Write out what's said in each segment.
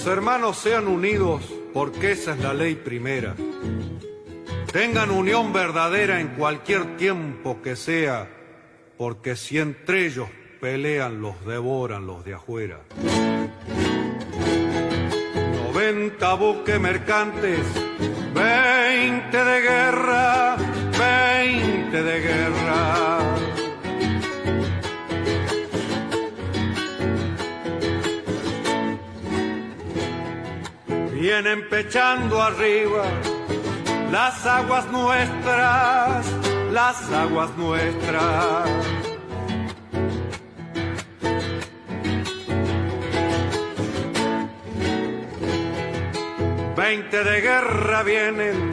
Los hermanos sean unidos porque esa es la ley primera. Tengan unión verdadera en cualquier tiempo que sea, porque si entre ellos pelean, los devoran los de afuera. 90 buques mercantes, 20 de guerra, 20 de guerra. Vienen pechando arriba las aguas nuestras, las aguas nuestras. Veinte de guerra vienen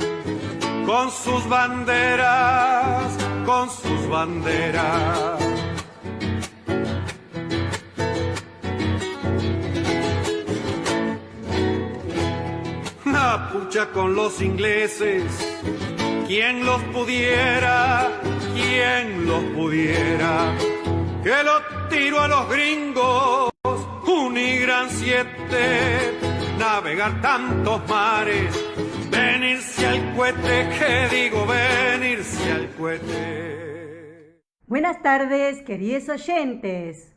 con sus banderas, con sus banderas. La pucha con los ingleses, quien los pudiera, quien los pudiera, que lo tiro a los gringos, Unigran 7, navegar tantos mares, venirse al cohete, que digo venirse al cohete. Buenas tardes, queridos oyentes.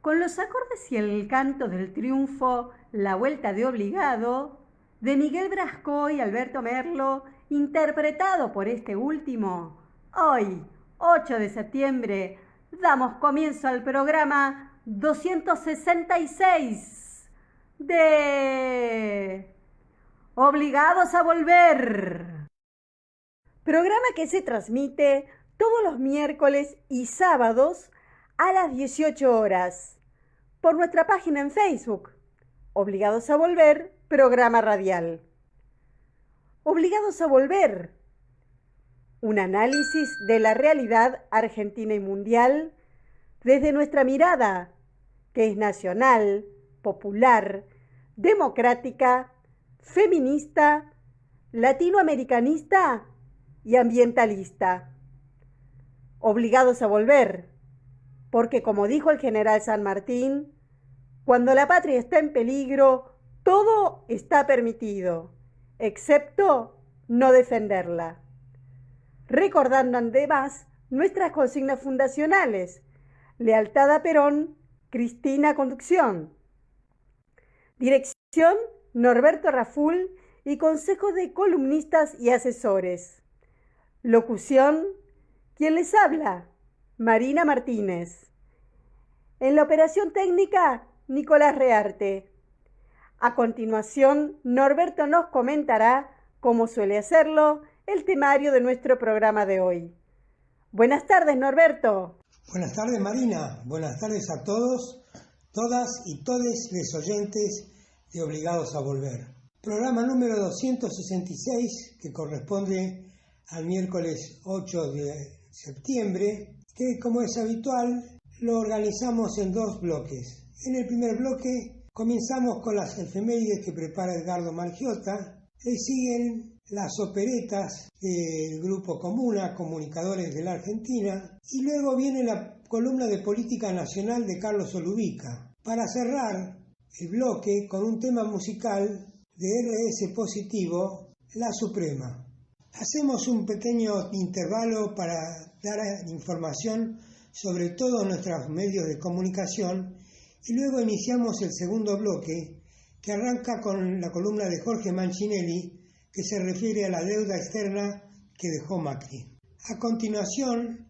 Con los acordes y el canto del triunfo, La Vuelta de Obligado, de Miguel Brasco y Alberto Merlo, interpretado por este último, hoy, 8 de septiembre, damos comienzo al programa 266 de Obligados a Volver. Programa que se transmite todos los miércoles y sábados a las 18 horas por nuestra página en Facebook, Obligados a Volver, programa radial. Obligados a Volver, un análisis de la realidad argentina y mundial desde nuestra mirada, que es nacional, popular, democrática, feminista, latinoamericanista y ambientalista. Obligados a volver, porque como dijo el general San Martín, cuando la patria está en peligro, todo está permitido, excepto no defenderla. Recordando además nuestras consignas fundacionales: lealtad a Perón, Cristina Conducción. Dirección, Norberto Raful y consejo de columnistas y asesores. Locución, quien les habla, Marina Martínez. En la operación técnica, Nicolás Rearte. A continuación, Norberto nos comentará, como suele hacerlo, el temario de nuestro programa de hoy. Buenas tardes, Norberto. Buenas tardes, Marina. Buenas tardes a todos, todas y todes les oyentes de Obligados a Volver. Programa número 266, que corresponde al miércoles 8 de septiembre, que, como es habitual, lo organizamos en dos bloques. En el primer bloque comenzamos con las efemérides que prepara Edgardo Margiota, le siguen las operetas del Grupo Comuna, Comunicadores de la Argentina, y luego viene la columna de Política Nacional de Carlos Olubica, para cerrar el bloque con un tema musical de RS Positivo, La Suprema. Hacemos un pequeño intervalo para dar información sobre todos nuestros medios de comunicación y luego iniciamos el segundo bloque, que arranca con la columna de Jorge Mancinelli, que se refiere a la deuda externa que dejó Macri. A continuación,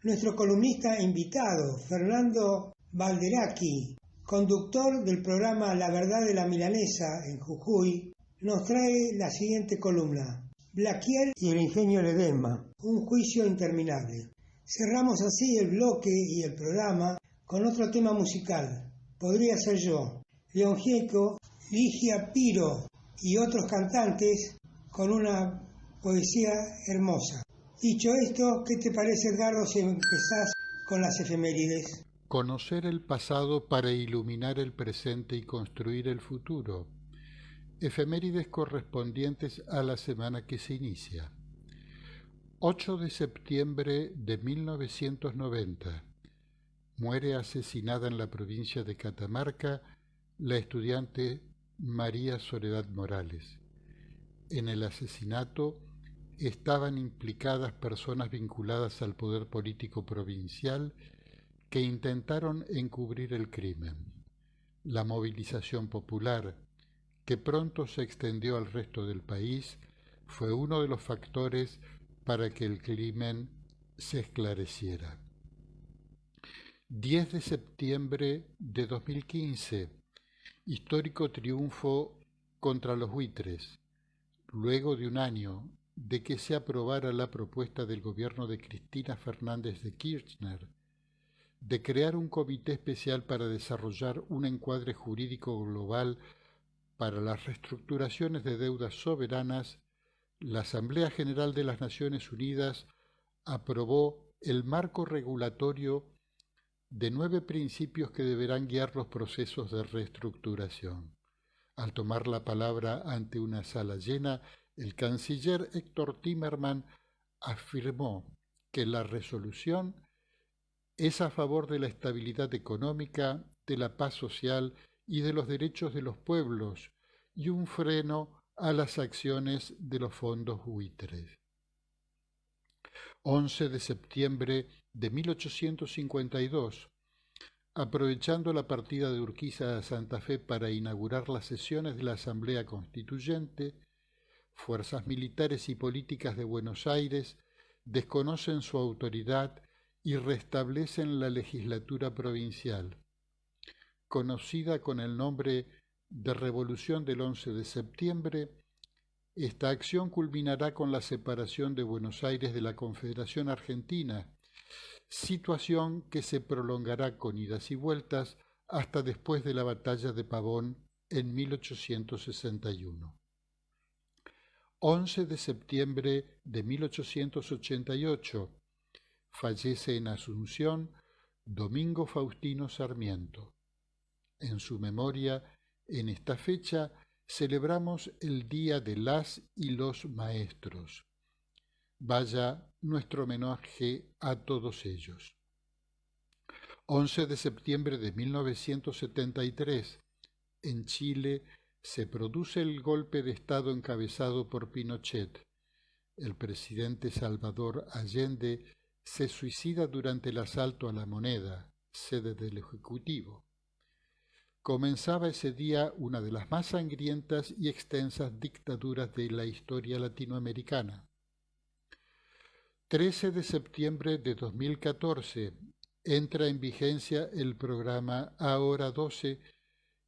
nuestro columnista invitado, Fernando Balderaki, conductor del programa La Verdad de la Milanesa en Jujuy, nos trae la siguiente columna: Blaquier y el ingenio Ledesma, un juicio interminable. Cerramos así el bloque y el programa con otro tema musical. Podría ser yo, León Gieco, Ligia Piro y otros cantantes con una poesía hermosa. Dicho esto, ¿qué te parece, Edgardo, si empezás con las efemérides? Conocer el pasado para iluminar el presente y construir el futuro. Efemérides correspondientes a la semana que se inicia. 8 de septiembre de 1990. Muere asesinada en la provincia de Catamarca la estudiante María Soledad Morales. En el asesinato estaban implicadas personas vinculadas al poder político provincial que intentaron encubrir el crimen. La movilización popular, que pronto se extendió al resto del país, fue uno de los factores para que el crimen se esclareciera. 10 de septiembre de 2015, histórico triunfo contra los buitres. Luego de un año de que se aprobara la propuesta del gobierno de Cristina Fernández de Kirchner de crear un comité especial para desarrollar un encuadre jurídico global para las reestructuraciones de deudas soberanas, la Asamblea General de las Naciones Unidas aprobó el marco regulatorio de 9 principios que deberán guiar los procesos de reestructuración. Al tomar la palabra ante una sala llena, el canciller Héctor Timerman afirmó que la resolución es a favor de la estabilidad económica, de la paz social y de los derechos de los pueblos y un freno a las acciones de los fondos buitres. 11 de septiembre de 1852. Aprovechando la partida de Urquiza a Santa Fe para inaugurar las sesiones de la Asamblea Constituyente, fuerzas militares y políticas de Buenos Aires desconocen su autoridad y restablecen la legislatura provincial. Conocida con el nombre de Revolución del 11 de septiembre, esta acción culminará con la separación de Buenos Aires de la Confederación Argentina, situación que se prolongará con idas y vueltas hasta después de la Batalla de Pavón en 1861. 11 de septiembre de 1888. Fallece en Asunción Domingo Faustino Sarmiento. En su memoria, en esta fecha, celebramos el Día de las y los Maestros. Vaya nuestro homenaje a todos ellos. 11 de septiembre de 1973. En Chile se produce el golpe de Estado encabezado por Pinochet. El presidente Salvador Allende se suicida durante el asalto a La Moneda, sede del Ejecutivo. Comenzaba ese día una de las más sangrientas y extensas dictaduras de la historia latinoamericana. 13 de septiembre de 2014 entra en vigencia el programa Ahora 12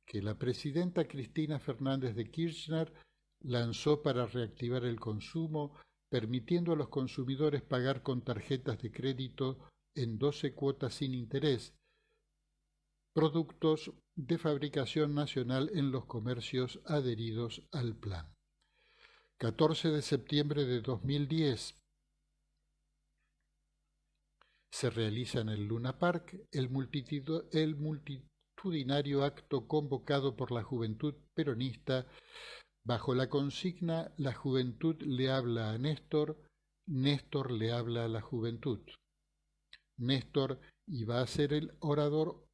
que la presidenta Cristina Fernández de Kirchner lanzó para reactivar el consumo, permitiendo a los consumidores pagar con tarjetas de crédito en 12 cuotas sin interés, productos de fabricación nacional en los comercios adheridos al plan. 14 de septiembre de 2010 se realiza en el Luna Park el multitudinario acto convocado por la juventud peronista bajo la consigna «La juventud le habla a Néstor, Néstor le habla a la juventud». Néstor iba a ser el orador,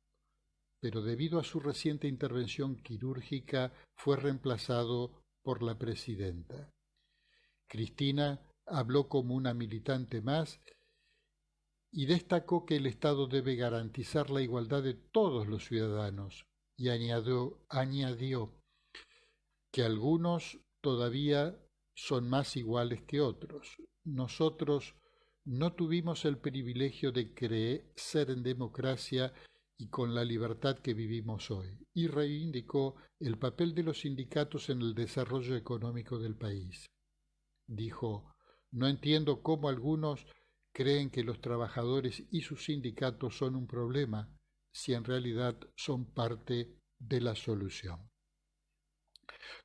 pero debido a su reciente intervención quirúrgica fue reemplazado por la presidenta. Cristina habló como una militante más y destacó que el Estado debe garantizar la igualdad de todos los ciudadanos y añadió que algunos todavía son más iguales que otros. Nosotros no tuvimos el privilegio de crecer en democracia y con la libertad que vivimos hoy, y reivindicó el papel de los sindicatos en el desarrollo económico del país. Dijo: «No entiendo cómo algunos creen que los trabajadores y sus sindicatos son un problema, si en realidad son parte de la solución».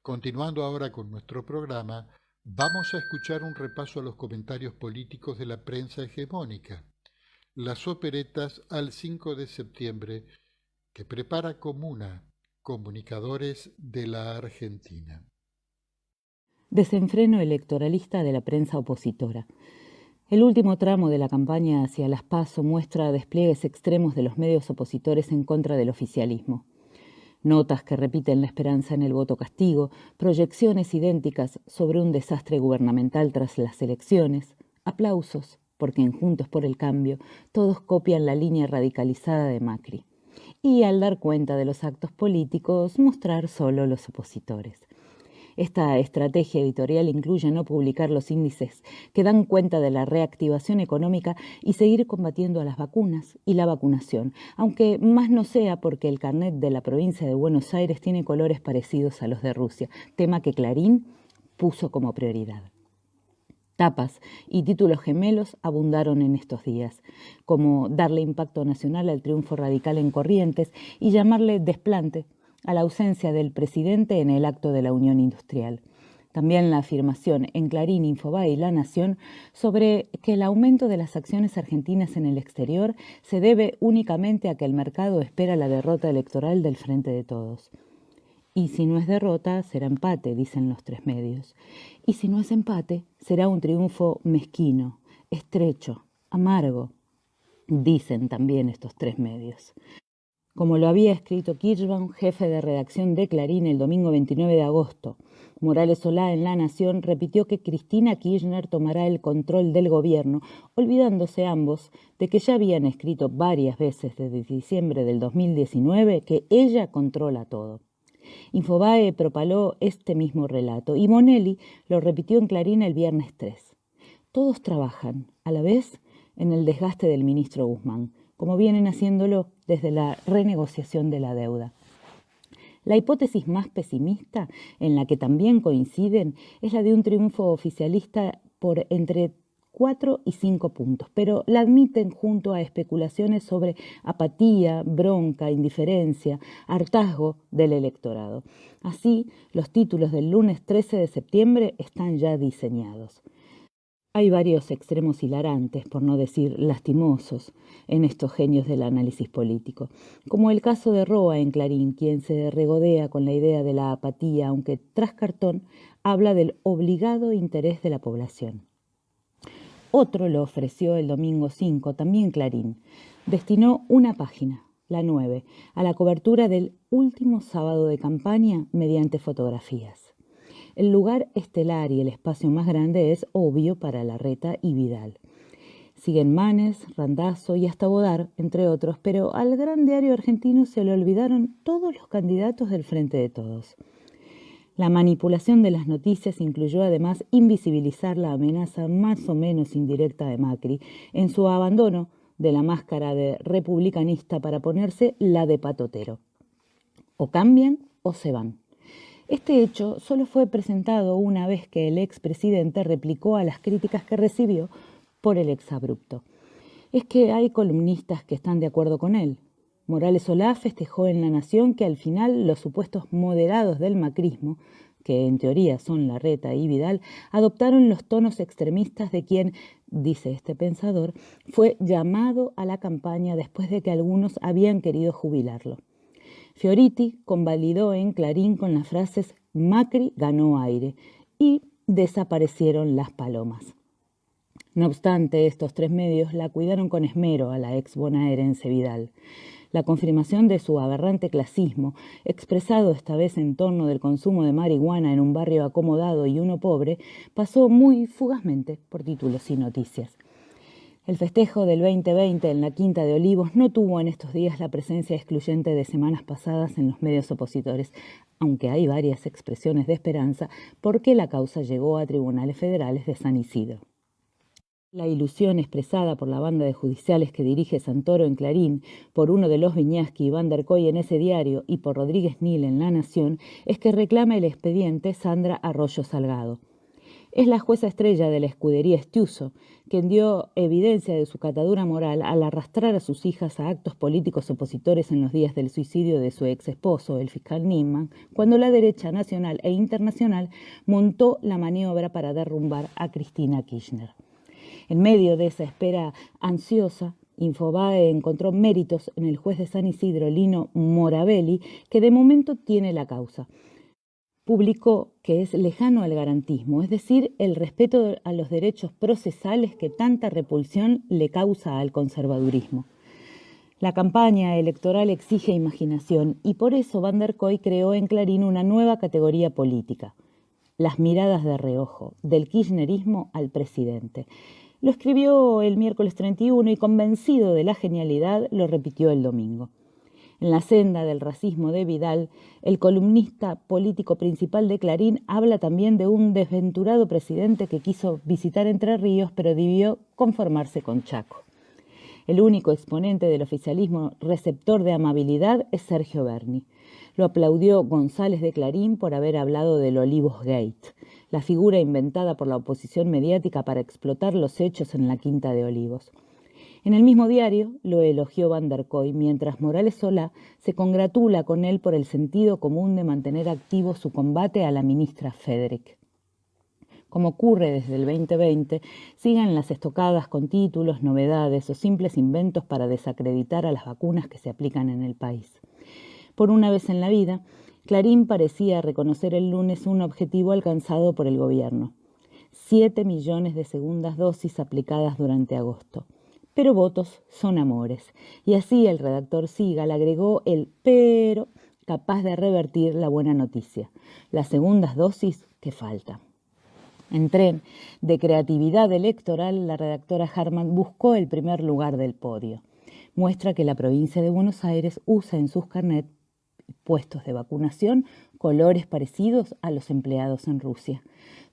Continuando ahora con nuestro programa, vamos a escuchar un repaso a los comentarios políticos de la prensa hegemónica, las operetas al 5 de septiembre, que prepara Comuna, Comunicadores de la Argentina. Desenfreno electoralista de la prensa opositora. El último tramo de la campaña hacia las PASO muestra despliegues extremos de los medios opositores en contra del oficialismo. Notas que repiten la esperanza en el voto castigo, proyecciones idénticas sobre un desastre gubernamental tras las elecciones, aplausos, porque en Juntos por el Cambio todos copian la línea radicalizada de Macri. Y al dar cuenta de los actos políticos, mostrar solo los opositores. Esta estrategia editorial incluye no publicar los índices que dan cuenta de la reactivación económica y seguir combatiendo a las vacunas y la vacunación, aunque más no sea porque el carnet de la provincia de Buenos Aires tiene colores parecidos a los de Rusia, tema que Clarín puso como prioridad. Tapas y títulos gemelos abundaron en estos días, como darle impacto nacional al triunfo radical en Corrientes y llamarle desplante a la ausencia del presidente en el acto de la Unión Industrial. También la afirmación en Clarín, Infobae y La Nación sobre que el aumento de las acciones argentinas en el exterior se debe únicamente a que el mercado espera la derrota electoral del Frente de Todos. Y si no es derrota, será empate, dicen los tres medios. Y si no es empate, será un triunfo mezquino, estrecho, amargo, dicen también estos tres medios. Como lo había escrito Kirchbaum, jefe de redacción de Clarín, el domingo 29 de agosto, Morales Solá en La Nación repitió que Cristina Kirchner tomará el control del gobierno, olvidándose ambos de que ya habían escrito varias veces desde diciembre del 2019 que ella controla todo. Infobae propaló este mismo relato y Bonelli lo repitió en Clarín el viernes 3. Todos trabajan, a la vez, en el desgaste del ministro Guzmán, como vienen haciéndolo desde la renegociación de la deuda. La hipótesis más pesimista, en la que también coinciden, es la de un triunfo oficialista por entre 4 y 5 puntos, pero la admiten junto a especulaciones sobre apatía, bronca, indiferencia, hartazgo del electorado. Así, los títulos del lunes 13 de septiembre están ya diseñados. Hay varios extremos hilarantes, por no decir lastimosos, en estos genios del análisis político, como el caso de Roa en Clarín, quien se regodea con la idea de la apatía, aunque tras cartón habla del obligado interés de la población. Otro lo ofreció el domingo 5, también Clarín. Destinó una página, la 9, a la cobertura del último sábado de campaña mediante fotografías. El lugar estelar y el espacio más grande es obvio para Larreta y Vidal. Siguen Manes, Randazzo y hasta Bodar, entre otros, pero al gran diario argentino se le olvidaron todos los candidatos del Frente de Todos. La manipulación de las noticias incluyó además invisibilizar la amenaza más o menos indirecta de Macri en su abandono de la máscara de republicanista para ponerse la de patotero. O cambian o se van. Este hecho solo fue presentado una vez que el expresidente replicó a las críticas que recibió por el exabrupto. Es que hay columnistas que están de acuerdo con él. Morales Solá festejó en La Nación que al final los supuestos moderados del macrismo, que en teoría son Larreta y Vidal, adoptaron los tonos extremistas de quien, dice este pensador, fue llamado a la campaña después de que algunos habían querido jubilarlo. Fioriti convalidó en Clarín con las frases «Macri ganó aire» y «desaparecieron las palomas». No obstante, estos tres medios la cuidaron con esmero a la ex bonaerense Vidal. La confirmación de su aberrante clasismo, expresado esta vez en torno del consumo de marihuana en un barrio acomodado y uno pobre, pasó muy fugazmente por títulos y noticias. El festejo del 2020 en la Quinta de Olivos no tuvo en estos días la presencia excluyente de semanas pasadas en los medios opositores, aunque hay varias expresiones de esperanza porque la causa llegó a tribunales federales de San Isidro. La ilusión expresada por la banda de judiciales que dirige Santoro en Clarín, por uno de los Viñaski y Van der Koy en ese diario y por Rodríguez Nil en La Nación, es que reclama el expediente Sandra Arroyo Salgado. Es la jueza estrella de la escudería Estiuso, quien dio evidencia de su catadura moral al arrastrar a sus hijas a actos políticos opositores en los días del suicidio de su ex esposo, el fiscal Niemann, cuando la derecha nacional e internacional montó la maniobra para derrumbar a Cristina Kirchner. En medio de esa espera ansiosa, Infobae encontró méritos en el juez de San Isidro, Lino Moravelli, que de momento tiene la causa. Publicó que es lejano al garantismo, es decir, el respeto a los derechos procesales que tanta repulsión le causa al conservadurismo. La campaña electoral exige imaginación y por eso Van der Kooi creó en Clarín una nueva categoría política: las miradas de reojo, del kirchnerismo al presidente. Lo escribió el miércoles 31 y, convencido de la genialidad, lo repitió el domingo. En la senda del racismo de Vidal, el columnista político principal de Clarín habla también de un desventurado presidente que quiso visitar Entre Ríos, pero debió conformarse con Chaco. El único exponente del oficialismo receptor de amabilidad es Sergio Berni. Lo aplaudió González de Clarín por haber hablado del Olivos Gate, la figura inventada por la oposición mediática para explotar los hechos en la Quinta de Olivos. En el mismo diario lo elogió Van der Kooi, mientras Morales Solá se congratula con él por el sentido común de mantener activo su combate a la ministra Federic. Como ocurre desde el 2020, siguen las estocadas con títulos, novedades o simples inventos para desacreditar a las vacunas que se aplican en el país. Por una vez en la vida, Clarín parecía reconocer el lunes un objetivo alcanzado por el gobierno: 7 millones de segundas dosis aplicadas durante agosto. Pero votos son amores, y así el redactor Sigal agregó el pero capaz de revertir la buena noticia: las segundas dosis que faltan. En tren de creatividad electoral, la redactora Harman buscó el primer lugar del podio. Muestra que la provincia de Buenos Aires usa en sus carnet puestos de vacunación colores parecidos a los empleados en Rusia.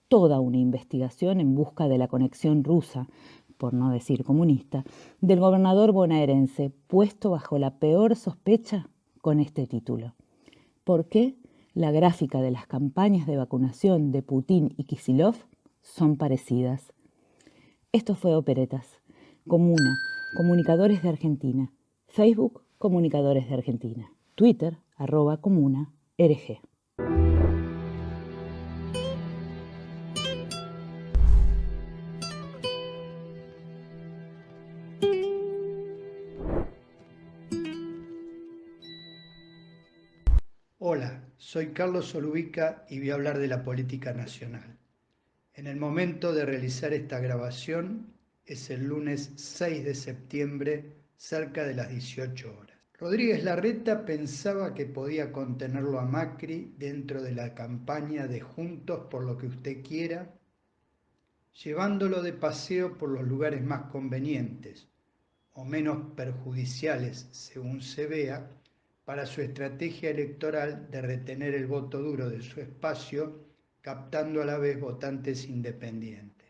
Toda una investigación en busca de la conexión rusa, por no decir comunista, del gobernador bonaerense, puesto bajo la peor sospecha con este título. ¿Por qué la gráfica de las campañas de vacunación de Putin y Kicillof son parecidas? Esto fue Operetas. Comuna, Comunicadores de Argentina. Facebook, Comunicadores de Argentina. Twitter, @comuna_rg. Hola, soy Carlos Olubica y voy a hablar de la política nacional. En el momento de realizar esta grabación es el lunes 6 de septiembre, cerca de las 18 horas. Rodríguez Larreta pensaba que podía contenerlo a Macri dentro de la campaña de Juntos por lo que usted quiera, llevándolo de paseo por los lugares más convenientes o menos perjudiciales, según se vea, para su estrategia electoral de retener el voto duro de su espacio, captando a la vez votantes independientes.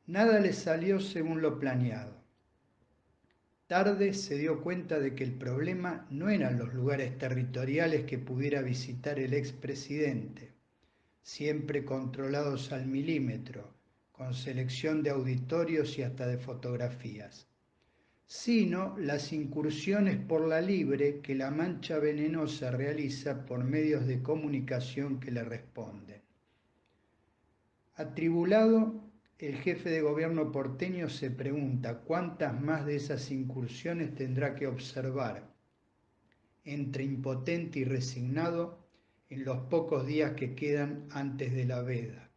Nada le salió según lo planeado. Tarde se dio cuenta de que el problema no eran los lugares territoriales que pudiera visitar el expresidente, siempre controlados al milímetro, con selección de auditorios y hasta de fotografías, sino las incursiones por la libre que la mancha venenosa realiza por medios de comunicación que le responden. Atribulado, el jefe de gobierno porteño se pregunta cuántas más de esas incursiones tendrá que observar, entre impotente y resignado, en los pocos días que quedan antes de la veda.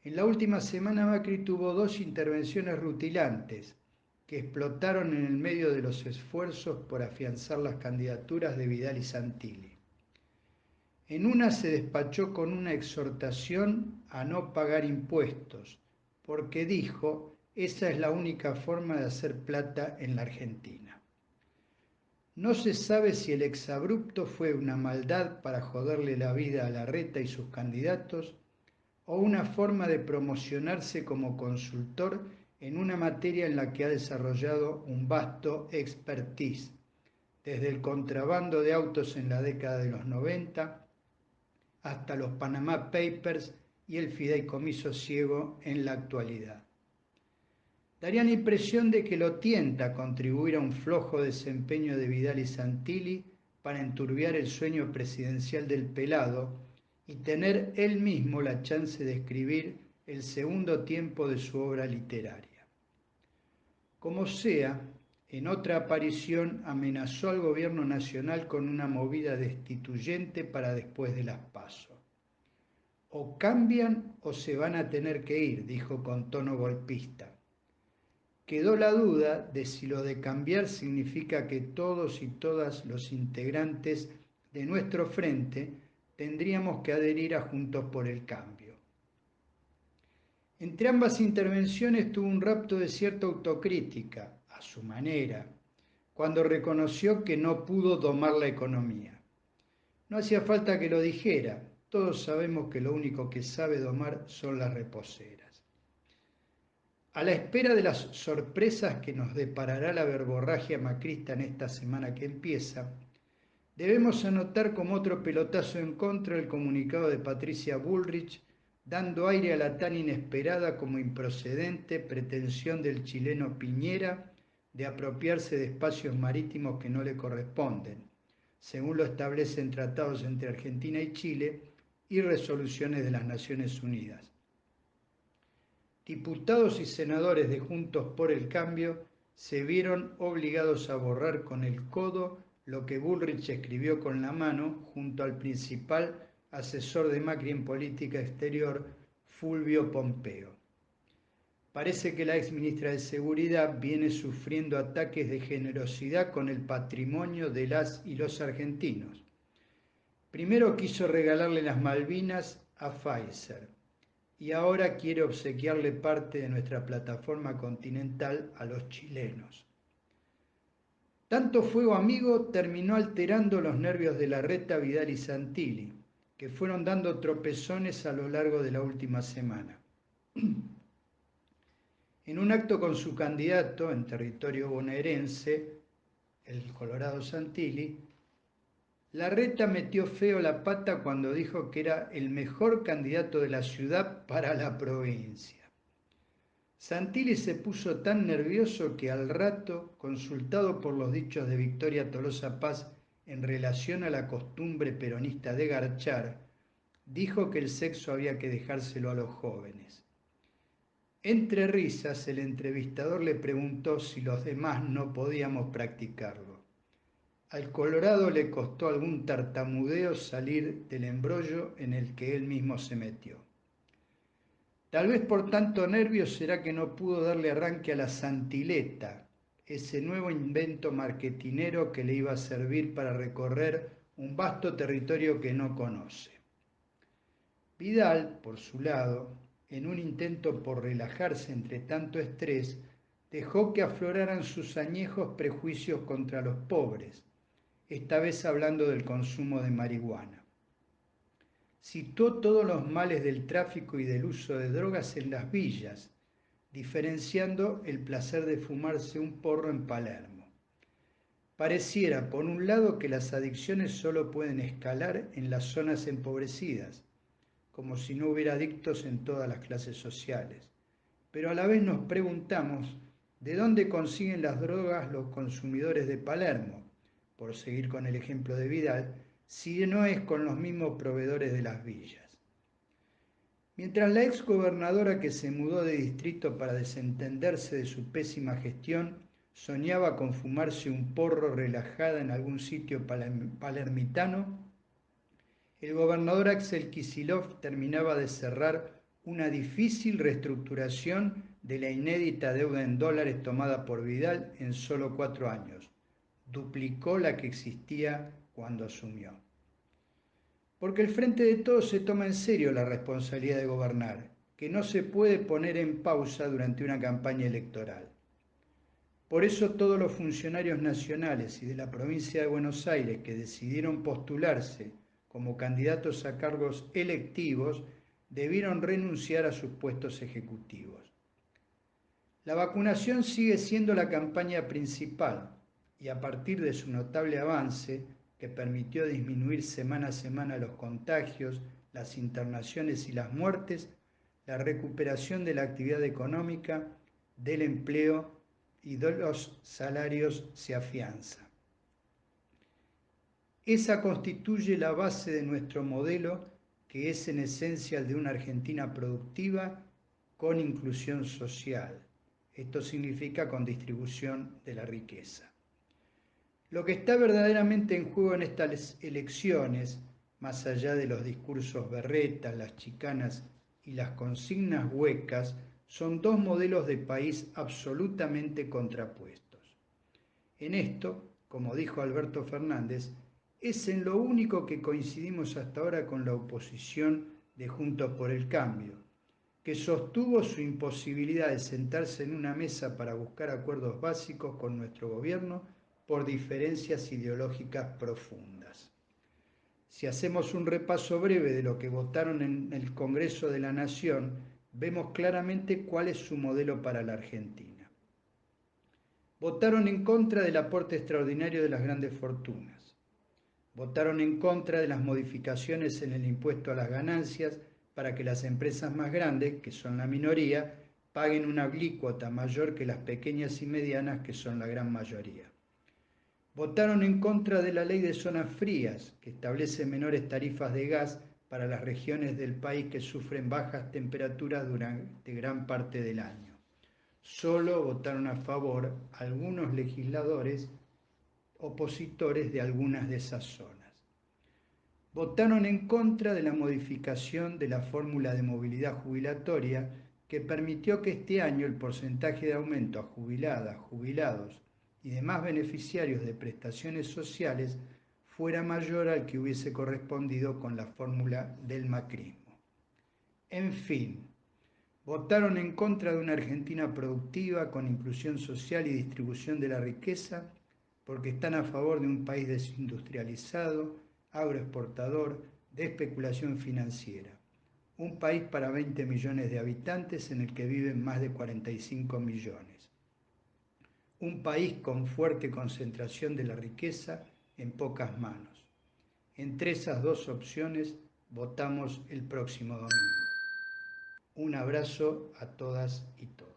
En la última semana Macri tuvo 2 intervenciones rutilantes que explotaron en el medio de los esfuerzos por afianzar las candidaturas de Vidal y Santilli. En una se despachó con una exhortación a no pagar impuestos, porque dijo, esa es la única forma de hacer plata en la Argentina. No se sabe si el exabrupto fue una maldad para joderle la vida a Larreta y sus candidatos, o una forma de promocionarse como consultor en una materia en la que ha desarrollado un vasto expertise, desde el contrabando de autos en la década de los 90 hasta los Panama Papers y el fideicomiso ciego en la actualidad. Daría la impresión de que lo tienta a contribuir a un flojo desempeño de Vidal y Santilli para enturbiar el sueño presidencial del pelado y tener él mismo la chance de escribir el segundo tiempo de su obra literaria. Como sea, en otra aparición amenazó al gobierno nacional con una movida destituyente para después de las PASO. O cambian o se van a tener que ir, dijo con tono golpista. quedó la duda de si lo de cambiar significa que todos y todas los integrantes de nuestro frente tendríamos que adherir a Juntos por el Cambio. Entre ambas intervenciones tuvo un rapto de cierta autocrítica, a su manera, cuando reconoció que no pudo domar la economía. No hacía falta que lo dijera, todos sabemos que lo único que sabe domar son las reposeras. A la espera de las sorpresas que nos deparará la verborragia macrista en esta semana que empieza, debemos anotar como otro pelotazo en contra el comunicado de Patricia Bullrich, dando aire a la tan inesperada como improcedente pretensión del chileno Piñera de apropiarse de espacios marítimos que no le corresponden, según lo establecen tratados entre Argentina y Chile y resoluciones de las Naciones Unidas. Diputados y senadores de Juntos por el Cambio se vieron obligados a borrar con el codo lo que Bullrich escribió con la mano junto al principal asesor de Macri en política exterior, Fulvio Pompeo. Parece que la exministra de Seguridad viene sufriendo ataques de generosidad con el patrimonio de las y los argentinos. Primero quiso regalarle las Malvinas a Pfizer y ahora quiere obsequiarle parte de nuestra plataforma continental a los chilenos. Tanto fuego amigo terminó alterando los nervios de Larreta, Vidal y Santilli, que fueron dando tropezones a lo largo de la última semana. En un acto con su candidato en territorio bonaerense, el Colorado Santilli, Larreta metió feo la pata cuando dijo que era el mejor candidato de la ciudad para la provincia. Santilli se puso tan nervioso que al rato, consultado por los dichos de Victoria Tolosa Paz en relación a la costumbre peronista de garchar, dijo que el sexo había que dejárselo a los jóvenes. Entre risas, el entrevistador le preguntó si los demás no podíamos practicarlo. Al Colorado le costó algún tartamudeo salir del embrollo en el que él mismo se metió. Tal vez por tanto nervio será que no pudo darle arranque a la Santileta, ese nuevo invento marketinero que le iba a servir para recorrer un vasto territorio que no conoce. Vidal, por su lado, en un intento por relajarse entre tanto estrés, dejó que afloraran sus añejos prejuicios contra los pobres, esta vez hablando del consumo de marihuana. Citó todos los males del tráfico y del uso de drogas en las villas, diferenciando el placer de fumarse un porro en Palermo. Pareciera, por un lado, que las adicciones solo pueden escalar en las zonas empobrecidas, como si no hubiera adictos en todas las clases sociales. Pero a la vez nos preguntamos, ¿de dónde consiguen las drogas los consumidores de Palermo? Por seguir con el ejemplo de Vidal, si no es con los mismos proveedores de las villas. Mientras la exgobernadora que se mudó de distrito para desentenderse de su pésima gestión, soñaba con fumarse un porro relajada en algún sitio palermitano, el gobernador Axel Kicillof terminaba de cerrar una difícil reestructuración de la inédita deuda en dólares tomada por Vidal en solo 4 años. Duplicó la que existía cuando asumió. Porque el Frente de Todos se toma en serio la responsabilidad de gobernar, que no se puede poner en pausa durante una campaña electoral. Por eso todos los funcionarios nacionales y de la provincia de Buenos Aires que decidieron postularse como candidatos a cargos electivos debieron renunciar a sus puestos ejecutivos. La vacunación sigue siendo la campaña principal y a partir de su notable avance, que permitió disminuir semana a semana los contagios, las internaciones y las muertes, la recuperación de la actividad económica, del empleo y de los salarios se afianza. Esa constituye la base de nuestro modelo, que es en esencia el de una Argentina productiva con inclusión social. Esto significa con distribución de la riqueza. Lo que está verdaderamente en juego en estas elecciones, más allá de los discursos berretas, las chicanas y las consignas huecas, Son dos modelos de país absolutamente contrapuestos. En esto, como dijo Alberto Fernández, es en lo único que coincidimos hasta ahora con la oposición de Juntos por el Cambio, que sostuvo su imposibilidad de sentarse en una mesa para buscar acuerdos básicos con nuestro gobierno por diferencias ideológicas profundas. Si hacemos un repaso breve de lo que votaron en el Congreso de la Nación, vemos claramente cuál es su modelo para la Argentina. Votaron en contra del aporte extraordinario de las grandes fortunas. Votaron en contra de las modificaciones en el impuesto a las ganancias para que las empresas más grandes, que son la minoría, paguen una alícuota mayor que las pequeñas y medianas, que son la gran mayoría. Votaron en contra de la ley de zonas frías, que establece menores tarifas de gas para las regiones del país que sufren bajas temperaturas durante gran parte del año. Solo votaron a favor algunos legisladores opositores de algunas de esas zonas. Votaron en contra de la modificación de la fórmula de movilidad jubilatoria que permitió que este año el porcentaje de aumento a jubiladas, jubilados y demás beneficiarios de prestaciones sociales fuera mayor al que hubiese correspondido con la fórmula del macrismo. En fin, votaron en contra de una Argentina productiva con inclusión social y distribución de la riqueza porque están a favor de un país desindustrializado, agroexportador, de especulación financiera. Un país para 20 millones de habitantes en el que viven más de 45 millones. Un país con fuerte concentración de la riqueza en pocas manos. Entre esas dos opciones votamos el próximo domingo. Un abrazo a todas y todos.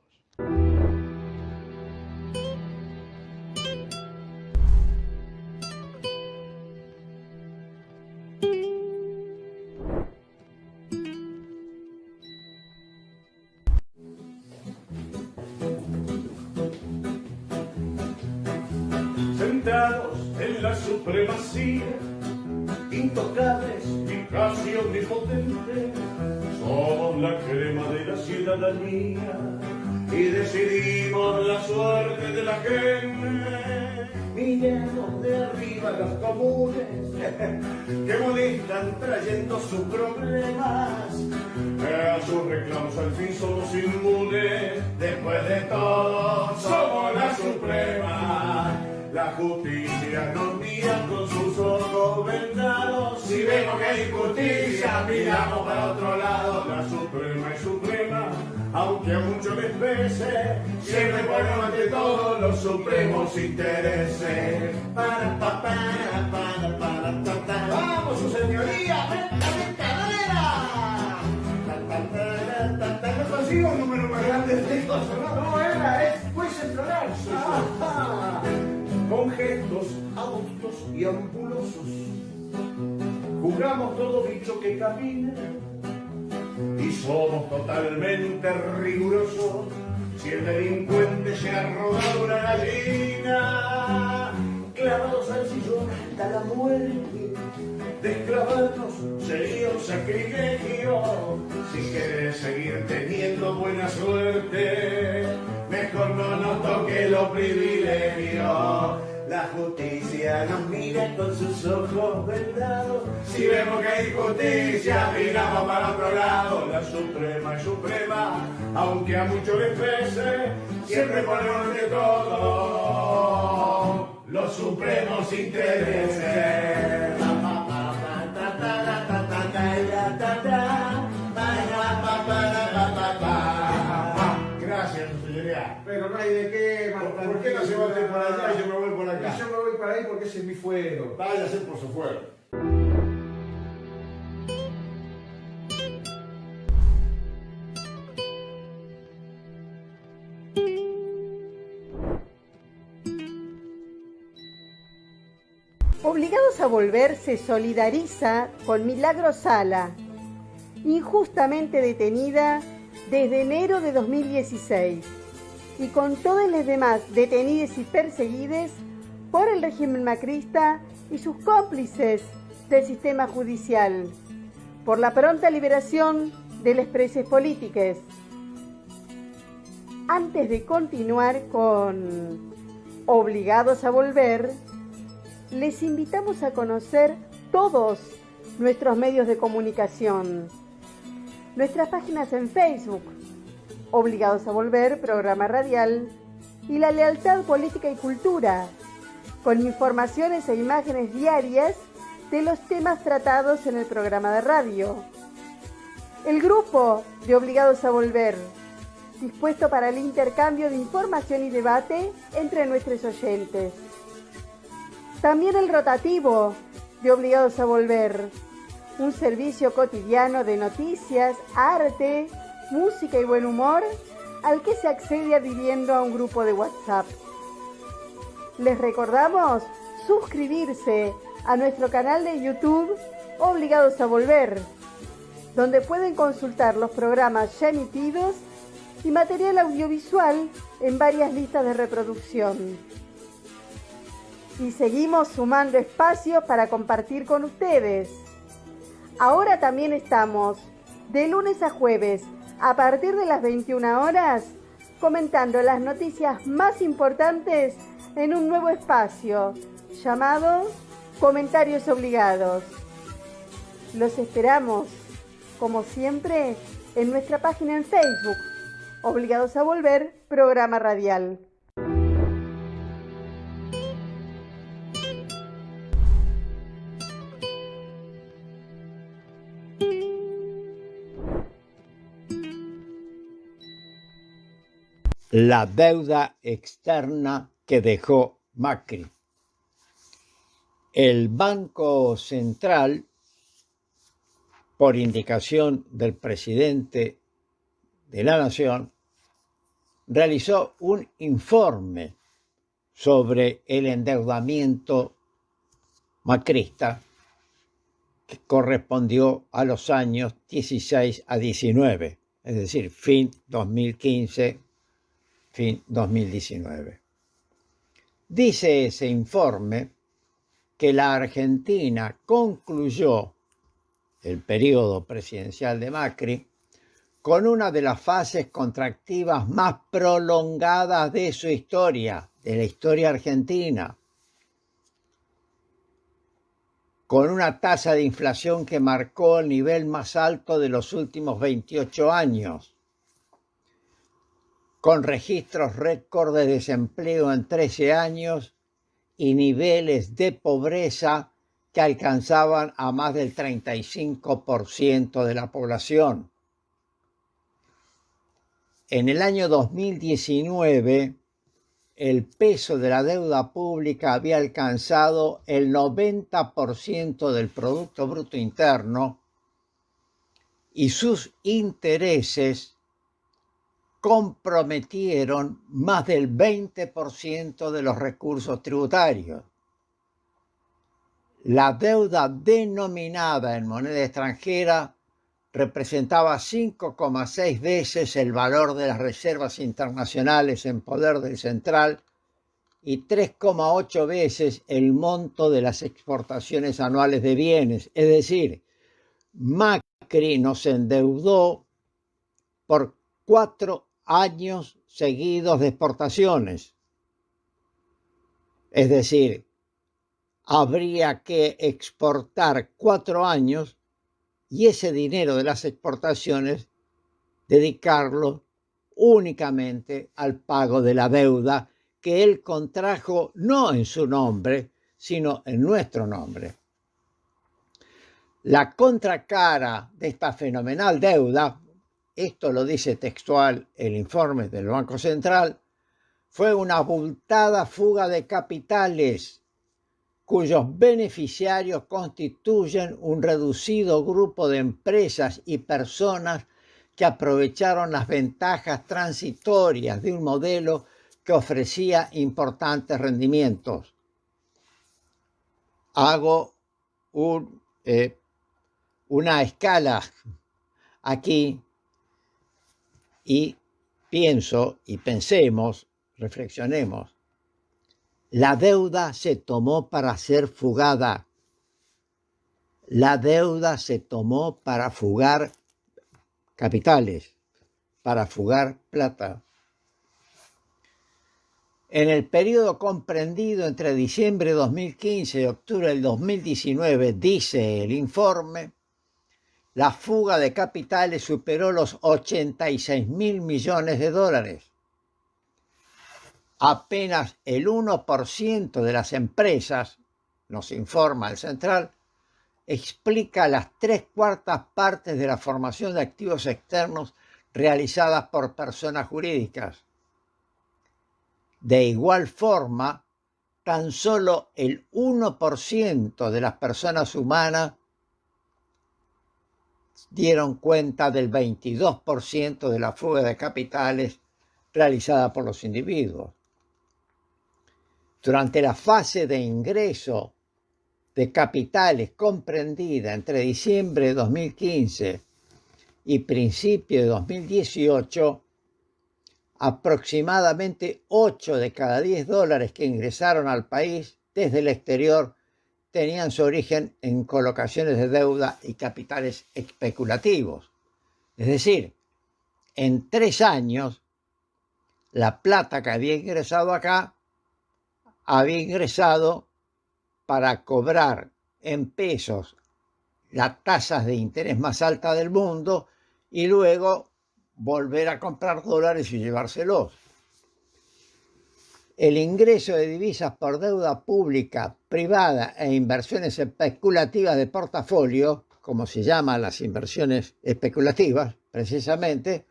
Centrados en la supremacía, intocables y casi omnipotentes, somos la crema de la ciudadanía y decidimos la suerte de la gente. Miremos de arriba los comunes que molestan trayendo sus problemas. A sus reclamos al fin somos inmunes, después de todo somos la suprema. La justicia nos mira con sus ojos vendados. Si vemos que hay injusticia, miramos para otro lado. La suprema es suprema, aunque a muchos les pese. Siempre ponemos ante todos los supremos intereses. ¡Vamos, su señoría! No consigo un número más grande de cosas, ¿no? Era, puedes entrarse. Con gestos adustosos y ampulosos juzgamos todo bicho que camina y somos totalmente rigurosos si el delincuente se ha robado una gallina. Clavados al sillón hasta la muerte, desclavarnos sería un sacrilegio. Si quieres seguir teniendo buena suerte, mejor no nos toque los privilegios. La justicia nos mira con sus ojos vendados. Si vemos que hay justicia, miramos para otro lado. La suprema es suprema, aunque a muchos les pese. Siempre ponemos de todo los supremos intereses. Gracias, señoría. Pero no hay de qué, ¿Por qué no se va usted para allá y yo me voy por acá? Yo me voy para ahí porque ese es mi fuero. Váyase por su fuero. Obligados a Volver se solidariza con Milagro Sala, injustamente detenida desde enero de 2016, y con todos los demás detenidos y perseguidos por el régimen macrista y sus cómplices del sistema judicial, por la pronta liberación de los presos políticos. Antes de continuar con Obligados a Volver, les invitamos a conocer todos nuestros medios de comunicación. Nuestras páginas en Facebook, Obligados a Volver, programa radial, y La Lealtad Política y Cultura, con informaciones e imágenes diarias de los temas tratados en el programa de radio. El grupo de Obligados a Volver, dispuesto para el intercambio de información y debate entre nuestros oyentes. También el rotativo de Obligados a Volver, un servicio cotidiano de noticias, arte, música y buen humor al que se accede adhiriendo a un grupo de WhatsApp. Les recordamos suscribirse a nuestro canal de YouTube Obligados a Volver, donde pueden consultar los programas ya emitidos y material audiovisual en varias listas de reproducción. Y seguimos sumando espacios para compartir con ustedes. Ahora también estamos de lunes a jueves a partir de las 21 horas comentando las noticias más importantes en un nuevo espacio llamado Comentarios Obligados. Los esperamos, como siempre, en nuestra página en Facebook, Obligados a Volver, programa radial. La deuda externa que dejó Macri. El Banco Central, por indicación del presidente de la Nación, realizó un informe sobre el endeudamiento macrista que correspondió a los años 16 a 19, es decir, fin 2015, fin 2019. Dice ese informe que la Argentina concluyó el periodo presidencial de Macri con una de las fases contractivas más prolongadas de su historia, de la historia argentina, con una tasa de inflación que marcó el nivel más alto de los últimos 28 años, con registros récord de desempleo en 13 años y niveles de pobreza que alcanzaban a más del 35% de la población. En el año 2019, el peso de la deuda pública había alcanzado el 90% del Producto Bruto Interno y sus intereses comprometieron más del 20% de los recursos tributarios. La deuda denominada en moneda extranjera representaba 5,6 veces el valor de las reservas internacionales en poder del central y 3,8 veces el monto de las exportaciones anuales de bienes. Es decir, Macri nos endeudó por 4 años seguidos de exportaciones. Es decir, habría que exportar 4 años y ese dinero de las exportaciones dedicarlo únicamente al pago de la deuda que él contrajo no en su nombre, sino en nuestro nombre. La contracara de esta fenomenal deuda, esto lo dice textual el informe del Banco Central, fue una abultada fuga de capitales cuyos beneficiarios constituyen un reducido grupo de empresas y personas que aprovecharon las ventajas transitorias de un modelo que ofrecía importantes rendimientos. Hago una escala aquí y pensemos, reflexionemos. La deuda se tomó para ser fugada. La deuda se tomó para fugar capitales, para fugar plata. En el periodo comprendido entre diciembre de 2015 y octubre del 2019, dice el informe, la fuga de capitales superó los 86.000 millones de dólares. Apenas el 1% de las empresas, nos informa el Central, explica las 3/4 partes de la formación de activos externos realizadas por personas jurídicas. De igual forma, tan solo el 1% de las personas humanas dieron cuenta del 22% de la fuga de capitales realizada por los individuos. Durante la fase de ingreso de capitales comprendida entre diciembre de 2015 y principio de 2018, aproximadamente 8 de cada 10 dólares que ingresaron al país desde el exterior tenían su origen en colocaciones de deuda y capitales especulativos. Es decir, en 3 años, la plata que había ingresado acá había ingresado para cobrar en pesos las tasas de interés más altas del mundo y luego volver a comprar dólares y llevárselos. El ingreso de divisas por deuda pública, privada e inversiones especulativas de portafolio, como se llaman las inversiones especulativas, precisamente,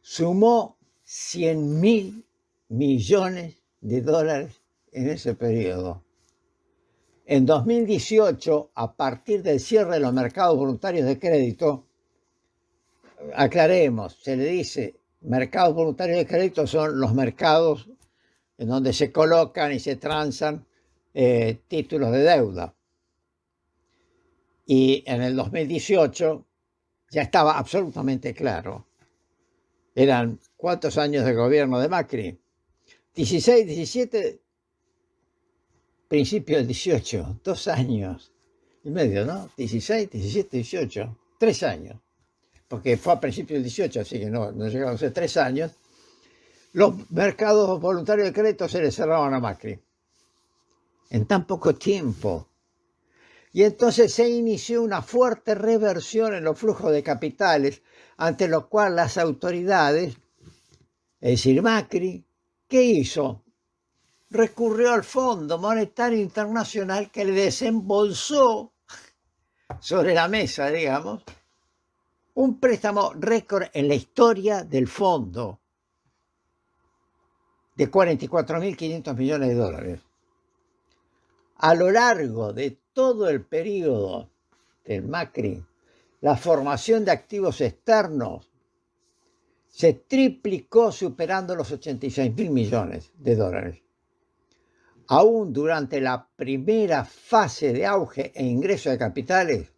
sumó 100.000 millones de dólares en ese periodo. En 2018, a partir del cierre de los mercados voluntarios de crédito, aclaremos, se le dice mercados voluntarios de crédito son los mercados en donde se colocan y se transan títulos de deuda. Y en el 2018 ya estaba absolutamente claro. Eran ¿cuántos años de gobierno de Macri? 16, 17, principio del 18, 2 años y medio, ¿no? 16, 17, 18, 3 años. Porque fue a principios del 18, así que no llegaron a ser 3 años. Los mercados voluntarios de crédito se les cerraban a Macri en tan poco tiempo. Y entonces se inició una fuerte reversión en los flujos de capitales, ante lo cual las autoridades, es decir, Macri, ¿qué hizo? Recurrió al Fondo Monetario Internacional, que le desembolsó sobre la mesa, digamos, un préstamo récord en la historia del fondo de 44.500 millones de dólares. A lo largo de todo el periodo del Macri, la formación de activos externos se triplicó, superando los 86.000 millones de dólares. Aún durante la primera fase de auge e ingreso de capitales,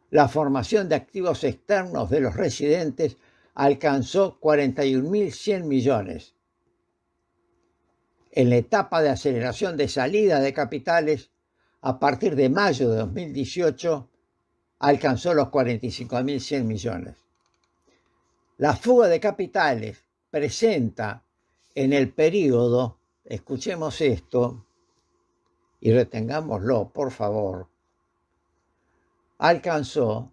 la formación de activos externos de los residentes alcanzó 41.100 millones. En la etapa de aceleración de salida de capitales, a partir de mayo de 2018, alcanzó los 45.100 millones. La fuga de capitales presenta en el periodo, escuchemos esto y retengámoslo, por favor, alcanzó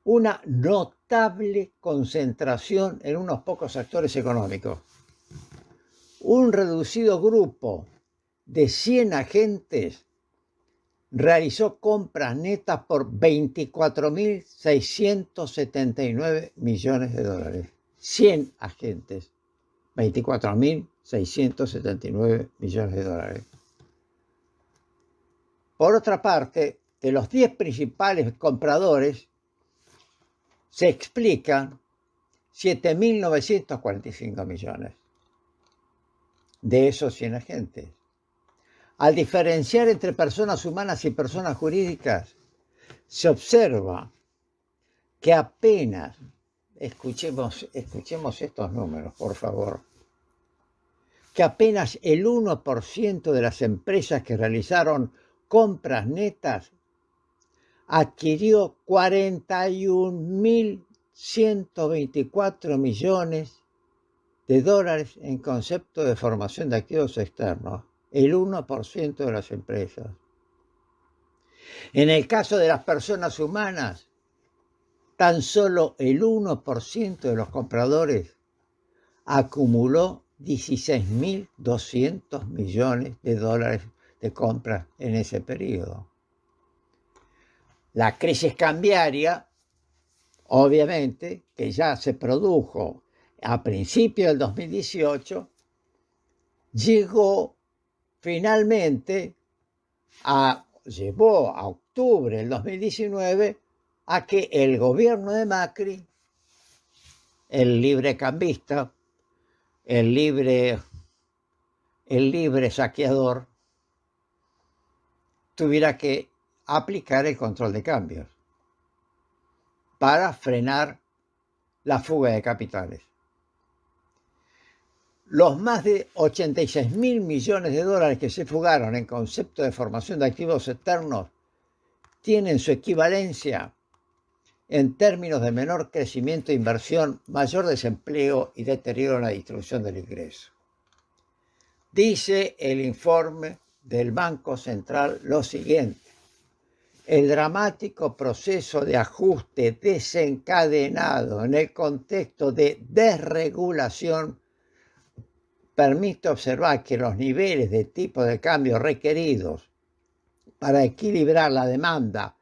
una notable concentración en unos pocos actores económicos. Un reducido grupo de 100 agentes realizó compras netas por 24.679 millones de dólares. 100 agentes, 24.679 millones de dólares. Por otra parte, de los 10 principales compradores, se explican 7.945 millones de esos 100 agentes. Al diferenciar entre personas humanas y personas jurídicas, se observa que apenas, escuchemos estos números, por favor, que apenas el 1% de las empresas que realizaron compras netas adquirió 41.124 millones de dólares en concepto de formación de activos externos, el 1% de las empresas. En el caso de las personas humanas, tan solo el 1% de los compradores acumuló 16.200 millones de dólares de compras en ese periodo. La crisis cambiaria, obviamente, que ya se produjo a principios del 2018, finalmente llevó a octubre del 2019 a que el gobierno de Macri, el librecambista, el libre saqueador, tuviera que aplicar el control de cambios para frenar la fuga de capitales. Los más de 86.000 millones de dólares que se fugaron en concepto de formación de activos externos tienen su equivalencia en términos de menor crecimiento de inversión, mayor desempleo y deterioro en la distribución del ingreso. Dice el informe del Banco Central lo siguiente: el dramático proceso de ajuste desencadenado en el contexto de desregulación permite observar que los niveles de tipo de cambio requeridos para equilibrar la demanda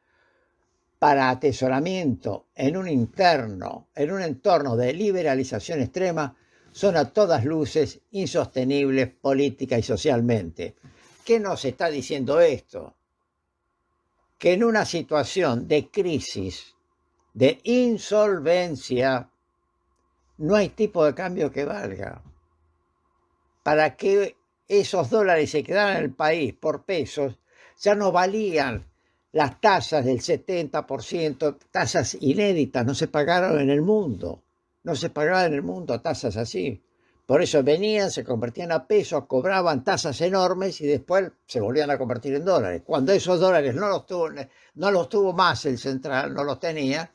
para atesoramiento en un entorno de liberalización extrema son a todas luces insostenibles política y socialmente. ¿Qué nos está diciendo esto? Que en una situación de crisis, de insolvencia, no hay tipo de cambio que valga. Para que esos dólares se quedaran en el país por pesos, ya no valían las tasas del 70%, tasas inéditas, no se pagaron en el mundo. No se pagaban en el mundo tasas así. Por eso venían, se convertían a pesos, cobraban tasas enormes y después se volvían a convertir en dólares. Cuando esos dólares no los tuvo más el central, no los tenía,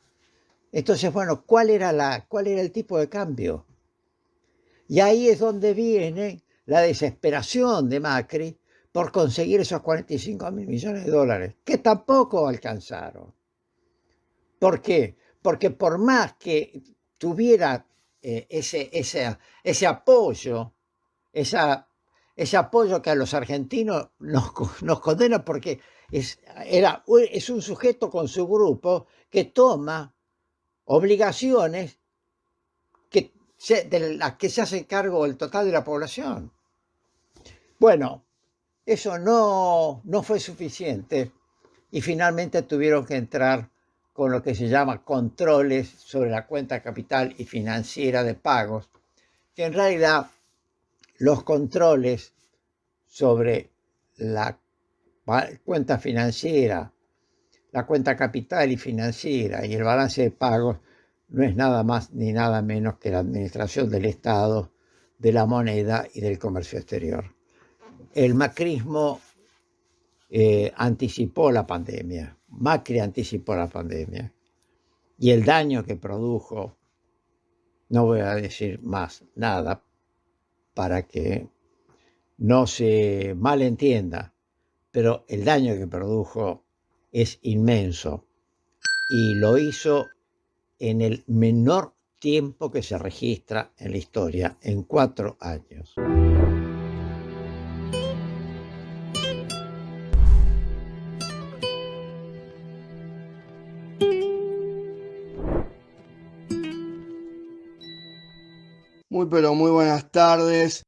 entonces, bueno, ¿cuál era el tipo de cambio? Y ahí es donde viene la desesperación de Macri por conseguir esos 45.000 millones de dólares, que tampoco alcanzaron. ¿Por qué? Porque por más que tuviera ese apoyo, ese apoyo que a los argentinos nos condena, porque es un sujeto con su grupo que toma obligaciones de las que se hace cargo el total de la población. Bueno, eso no fue suficiente y finalmente tuvieron que entrar con lo que se llama controles sobre la cuenta capital y financiera de pagos, que en realidad los controles sobre la cuenta financiera, la cuenta capital y financiera y el balance de pagos no es nada más ni nada menos que la administración del Estado, de la moneda y del comercio exterior. El macrismo anticipó la pandemia. Macri anticipó la pandemia. Y el daño que produjo, no voy a decir más nada para que no se malentienda, pero el daño que produjo es inmenso y lo hizo en el menor tiempo que se registra en la historia, en 4 años. Muy buenas tardes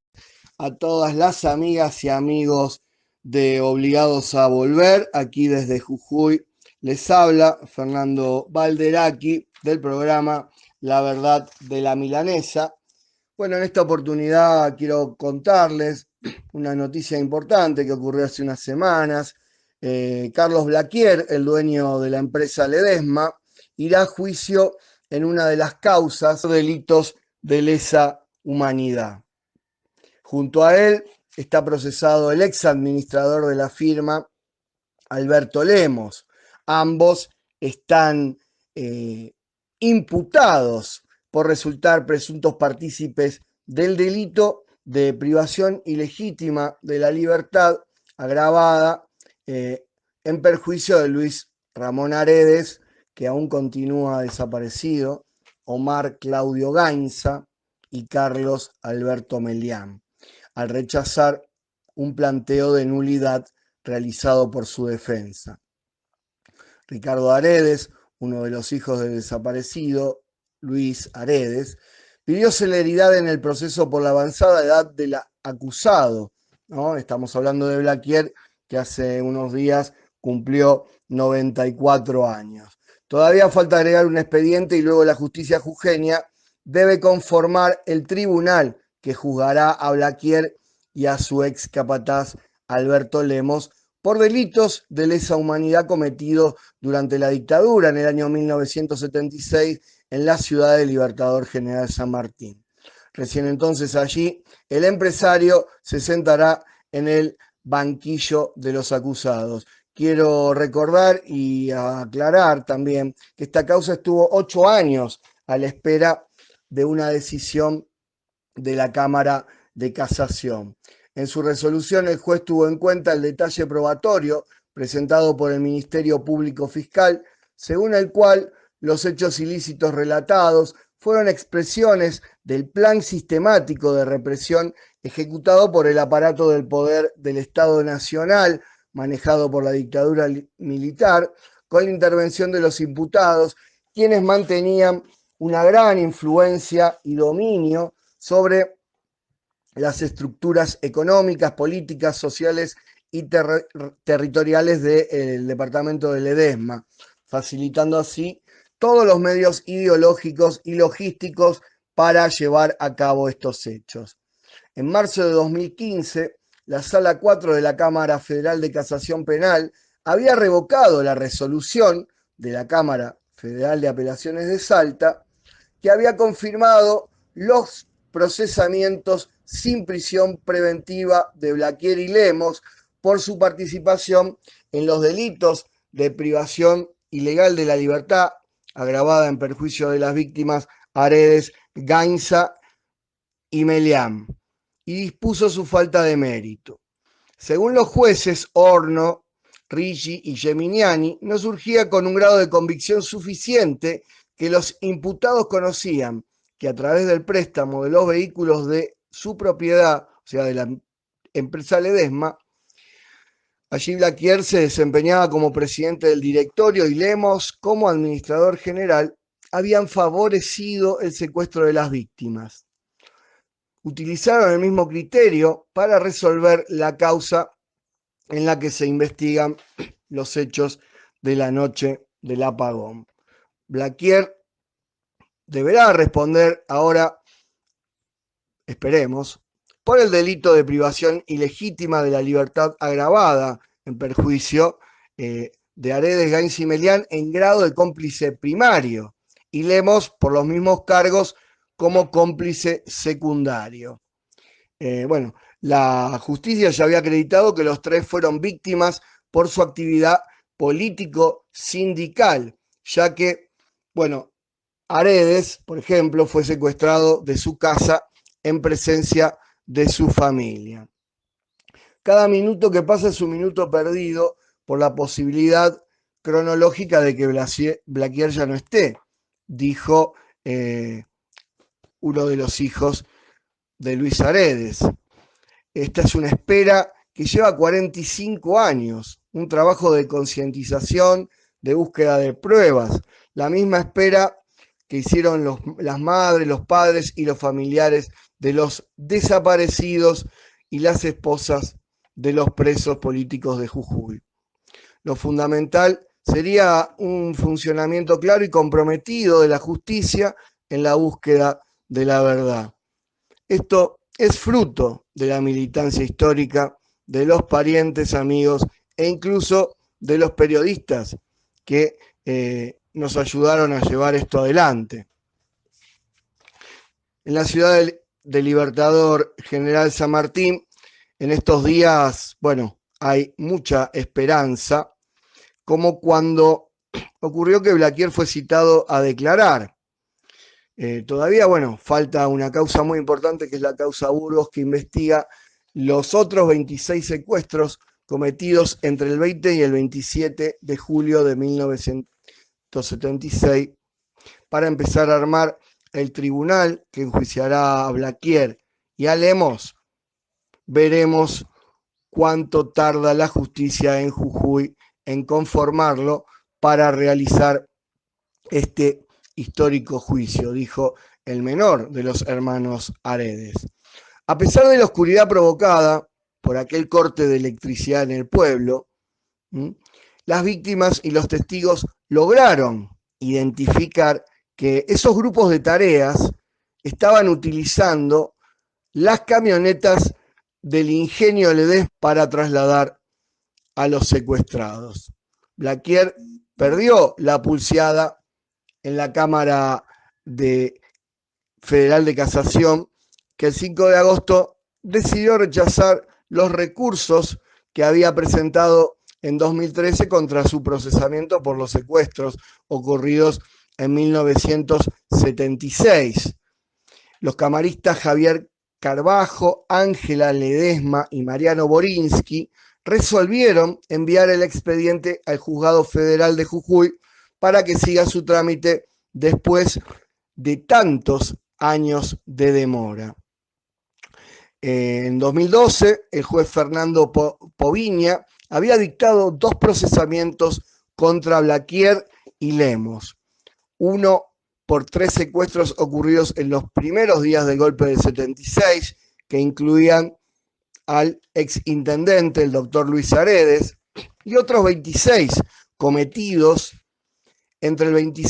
a todas las amigas y amigos de Obligados a Volver. Aquí desde Jujuy les habla Fernando Balderaki del programa La Verdad de la Milanesa. Bueno, en esta oportunidad quiero contarles una noticia importante que ocurrió hace unas semanas. Carlos Blaquier, el dueño de la empresa Ledesma, irá a juicio en una de las causas de delitos de lesa humanidad. Junto a él está procesado el ex administrador de la firma, Alberto Lemos. Ambos están imputados por resultar presuntos partícipes del delito de privación ilegítima de la libertad agravada en perjuicio de Luis Ramón Aredes, que aún continúa desaparecido, Omar Claudio Gainza y Carlos Alberto Melián, al rechazar un planteo de nulidad realizado por su defensa. Ricardo Aredes, uno de los hijos del desaparecido Luis Aredes, pidió celeridad en el proceso por la avanzada edad del acusado, ¿no? Estamos hablando de Blaquier, que hace unos días cumplió 94 años. Todavía falta agregar un expediente y luego la justicia jujeña debe conformar el tribunal que juzgará a Blaquier y a su ex capataz Alberto Lemos por delitos de lesa humanidad cometidos durante la dictadura en el año 1976 en la ciudad de Libertador General San Martín. Recién entonces allí el empresario se sentará en el banquillo de los acusados. Quiero recordar y aclarar también que esta causa estuvo 8 años a la espera de una decisión de la Cámara de Casación. En su resolución, el juez tuvo en cuenta el detalle probatorio presentado por el Ministerio Público Fiscal, según el cual los hechos ilícitos relatados fueron expresiones del plan sistemático de represión ejecutado por el aparato del poder del Estado Nacional, manejado por la dictadura militar, con la intervención de los imputados, quienes mantenían una gran influencia y dominio sobre las estructuras económicas, políticas, sociales y territoriales del departamento de Ledesma, facilitando así todos los medios ideológicos y logísticos para llevar a cabo estos hechos. En marzo de 2015, la Sala 4 de la Cámara Federal de Casación Penal había revocado la resolución de la Cámara Federal de Apelaciones de Salta, que había confirmado los procesamientos sin prisión preventiva de Blaquier y Lemos por su participación en los delitos de privación ilegal de la libertad, agravada en perjuicio de las víctimas Aredes, Gainza y Melián, y dispuso su falta de mérito. Según los jueces Horno, Ricci y Geminiani, no surgía con un grado de convicción suficiente que los imputados conocían que a través del préstamo de los vehículos de su propiedad, o sea, de la empresa Ledesma, allí Blaquier se desempeñaba como presidente del directorio y Lemos, como administrador general, habían favorecido el secuestro de las víctimas. Utilizaron el mismo criterio para resolver la causa en la que se investigan los hechos de la noche del apagón. Blaquier deberá responder ahora, esperemos, por el delito de privación ilegítima de la libertad agravada en perjuicio de Aredes, Gainza y Melián en grado de cómplice primario y Lemos por los mismos cargos como cómplice secundario. Bueno, la justicia ya había acreditado que los tres fueron víctimas por su actividad político-sindical, ya que, bueno, Aredes, por ejemplo, fue secuestrado de su casa en presencia de su familia. Cada minuto que pasa es un minuto perdido por la posibilidad cronológica de que Blaquier ya no esté, dijo uno de los hijos de Luis Aredes. Esta es una espera que lleva 45 años, un trabajo de concientización, de búsqueda de pruebas, la misma espera que hicieron las madres, los padres y los familiares de los desaparecidos y las esposas de los presos políticos de Jujuy. Lo fundamental sería un funcionamiento claro y comprometido de la justicia en la búsqueda de la verdad. Esto es fruto de la militancia histórica de los parientes, amigos e incluso de los periodistas que nos ayudaron a llevar esto adelante. En la ciudad de Libertador General San Martín, en estos días, bueno, hay mucha esperanza, como cuando ocurrió que Blaquier fue citado a declarar. Todavía, bueno, falta una causa muy importante que es la causa Burgos, que investiga los otros 26 secuestros cometidos entre el 20 y el 27 de julio de 1976 para empezar a armar el tribunal que enjuiciará a Blaquier y a Lemos. Veremos cuánto tarda la justicia en Jujuy en conformarlo para realizar este histórico juicio, dijo el menor de los hermanos Aredes. A pesar de la oscuridad provocada por aquel corte de electricidad en el pueblo, las víctimas y los testigos lograron identificar que esos grupos de tareas estaban utilizando las camionetas del Ingenio Ledesma para trasladar a los secuestrados. Blaquier perdió la pulseada en la Cámara Federal de Casación, que el 5 de agosto decidió rechazar los recursos que había presentado en 2013 contra su procesamiento por los secuestros ocurridos en 1976. Los camaristas Javier Carbajo, Ángela Ledesma y Mariano Borinsky resolvieron enviar el expediente al Juzgado Federal de Jujuy para que siga su trámite después de tantos años de demora. En 2012, el juez Fernando Poviña había dictado 2 procesamientos contra Blaquier y Lemos, uno por 3 secuestros ocurridos en los primeros días del golpe del 76, que incluían al exintendente, el doctor Luis Aredes, y otros 26 cometidos entre el 20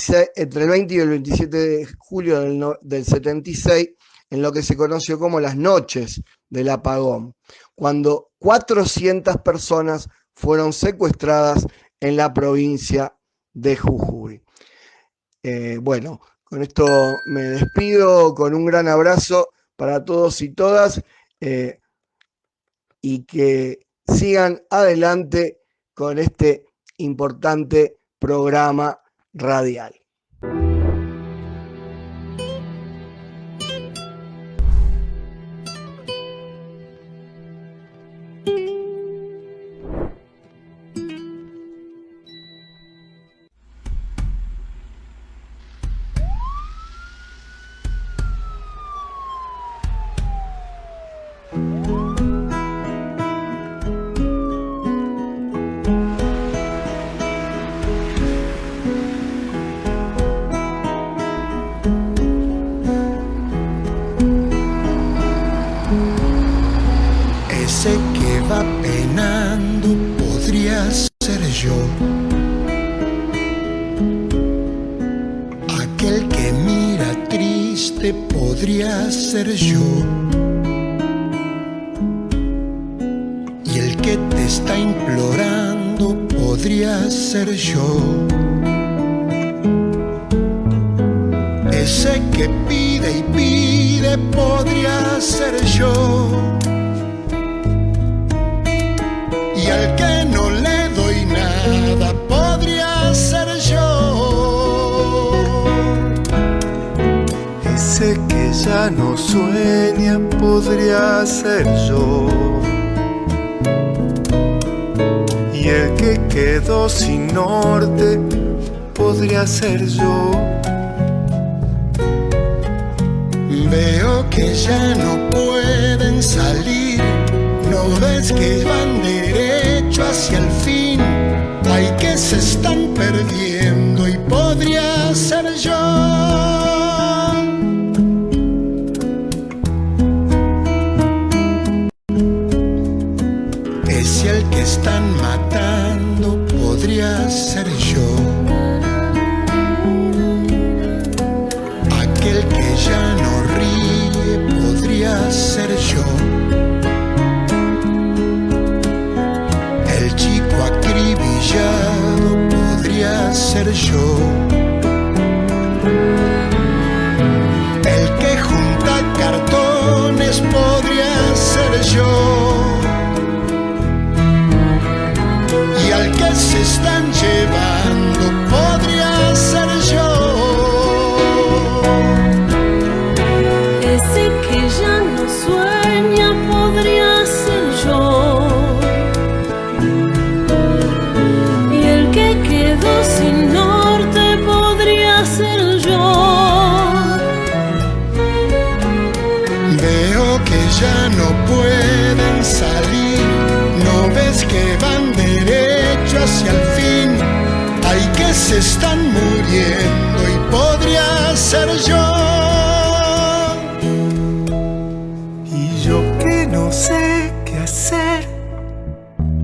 y el 27 de julio del 76, en lo que se conoció como las noches del apagón, cuando 400 personas fueron secuestradas en la provincia de Jujuy. Bueno, con esto me despido, con un gran abrazo para todos y todas, y que sigan adelante con este importante programa radial. Podría ser yo, y el que te está implorando podría ser yo, ese que pide y pide podría ser yo, y al que no le doy nada podría ser yo, ese que ya no sueña podría ser yo, y el que quedó sin norte podría ser yo. Veo que ya no pueden salir, no ves que van derecho hacia el fin, ay que se están perdiendo y podría ser yo. Si el que están matando podría ser yo, aquel que ya no ríe podría ser yo, el chico acribillado podría ser yo, el que junta cartones podría ser yo, y al que se están llevando podría ser yo. ya no pueden salir, no ves que van derecho hacia el fin, hay que se están muriendo y podría ser yo. Y yo que no sé qué hacer,